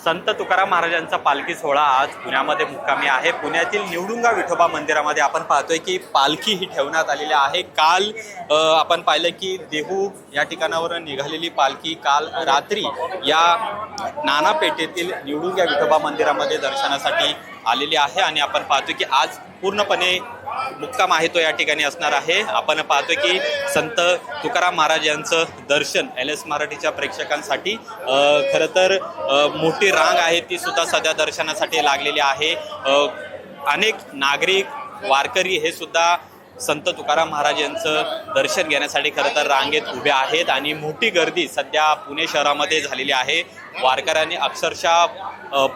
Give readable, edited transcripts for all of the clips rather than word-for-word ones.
संत तुकाराम महाराजांचा पालखी सोहळा आज पुण्यामध्ये मुक्कामी आहे। पुण्यातील निवडुंगा विठोबा मंदिरामध्ये आपण पाहतोय की पालखी ही ठेवण्यात आलेली आहे। काल आपण पाहिलं की देहू या ठिकाणावर निघालेली पालखी काल रात्री या नाना पेठेतील निवडुंगा विठोबा मंदिरामध्ये दर्शनासाठी आलेली आहे आणि आपण पाहतोय की आज पूर्णपणे मुक्काम आहे तो या ठिकाणी असणार आहे। आपण पाहतोय की संत तुकाराम महाराज यांचं दर्शन LS मराठीच्या प्रेक्षकांसाठी खरं तर मोठी रांग आहे ती सुद्धा सध्या दर्शनासाठी लागलेली आहे। अनेक नागरिक वारकरी हे सुद्धा संत तुकाराम महाराज यांचं दर्शन घेण्यासाठी खरं तर रांगेत उभे आहेत आणि मोठी गर्दी सध्या पुणे शहरामध्ये झालेली आहे। वारकऱ्यांनी अक्षरशः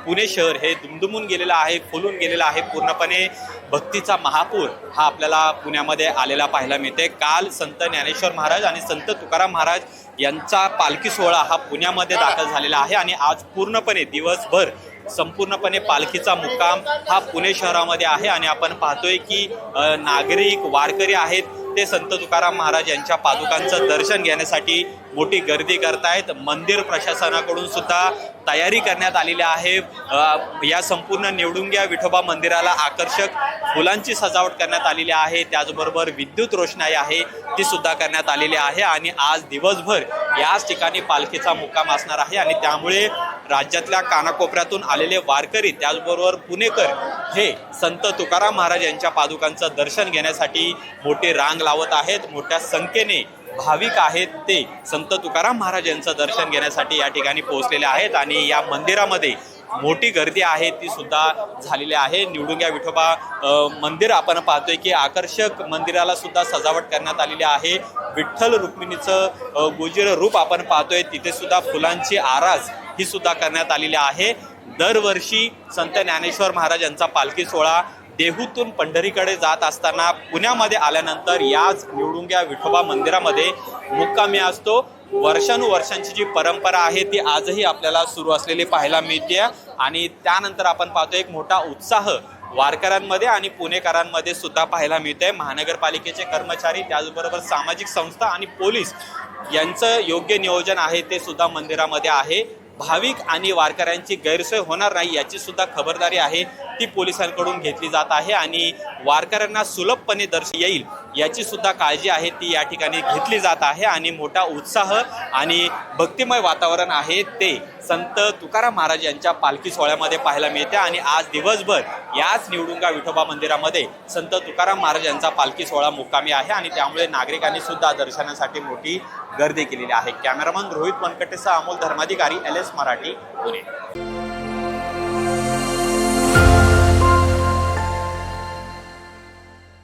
पुणे शहर हे दुमदुमून गेलेलं आहे, फुलून गेलेलं आहे। पूर्णपणे भक्तीचा महापूर हा आपल्याला पुण्यामध्ये आलेला पाहायला मिळते। काल संत ज्ञानेश्वर महाराज आणि संत तुकाराम महाराज यांचा पालखी सोहळा हा पुण्यामध्ये दाखल झालेला आहे आणि आज पूर्णपणे दिवसभर संपूर्णपणे पालखीचा मुक्काम हा पुणे शहरामध्ये आहे आणि आपण पाहतोय की नागरिक वारकरी आहेत ते संत तुकाराम महाराज यांच्या पादुकांचं दर्शन घेण्यासाठी मोठी गर्दी करतायत। मंदिर प्रशासनाकडून सुद्धा तयारी करण्यात आलेली आहे। या संपूर्ण निवडुंग्या विठोबा मंदिराला आकर्षक फुलांची सजावट करण्यात आलेली आहे, त्याचबरोबर विद्युत रोषणाई आहे ती सुद्धा करण्यात आलेली आहे आणि आज दिवसभर याच ठिकाणी पालखीचा मुक्काम असणार आहे आणि त्यामुळे राज्यातल्या कानाकोपऱ्यातून आलेले वारकरी त्याचबरोबर पुणेकर हे संत तुकाराम महाराज यांच्या पादुकांचं दर्शन घेण्यासाठी मोठी रांग लावत आहेत। मोठ्या संख्येने भाविक आहेत ते संत तुकाराम महाराज यांचं दर्शन घेण्यासाठी या ठिकाणी पोहोचलेले आहेत आणि या मंदिरामध्ये मोठी गर्दी आहे ती सुद्धा झालेली आहे। निवडुंग्या विठोबा मंदिर आपण पाहतोय की आकर्षक मंदिराला सुद्धा सजावट करण्यात आलेली आहे। विठ्ठल रुक्मिणीचं गुजर रूप आपण पाहतोय, तिथे सुद्धा फुलांची आरास ही सुद्धा करण्यात आलेली आहे। दरवर्षी संत ज्ञानेश्वर महाराज यांचा पालखी सोहळा देहूतून पंढरीकडे जात असताना पुण्यामध्ये आल्यानंतर याच निवडुंग्या विठोबा मंदिरामध्ये मुक्कामी असतो। वर्षानुवर्षांची जी परंपरा आहे ती आजही आपल्याला सुरू असलेली पाहायला मिळते आणि त्यानंतर आपण पाहतो एक मोठा उत्साह वारकऱ्यांमध्ये आणि पुणेकरांमध्ये सुद्धा पाहायला मिळते। महानगरपालिकेचे कर्मचारी त्याचबरोबर सामाजिक संस्था आणि पोलीस यांचं योग्य नियोजन आहे ते सुद्धा मंदिरामध्ये आहे। भाविक आणि वारकऱ्यांची गैरसोय होणार नाही याची सुद्धा खबरदारी आहे ती पोलिसांकडून घेतली जात आहे आणि वारकऱ्यांना सुलभपणे दर्शन येईल याची सुद्धा काळजी आहे ती या ठिकाणी घेतली जात आहे आणि मोठा उत्साह आणि भक्तिमय वातावरण आहे ते संत तुकाराम महाराज यांच्या पालखी सोहळ्यामध्ये पाहायला मिळते आणि आज दिवसभर याच निवडुंगा विठोबा मंदिरामध्ये संत तुकाराम महाराज यांचा पालखी सोहळा मुक्कामी आहे आणि त्यामुळे नागरिकांनी सुद्धा दर्शनासाठी मोठी गर्दी केलेली आहे। कॅमेरामन रोहित मनकटेसह अमोल धर्माधिकारी LS मराठी पुणे।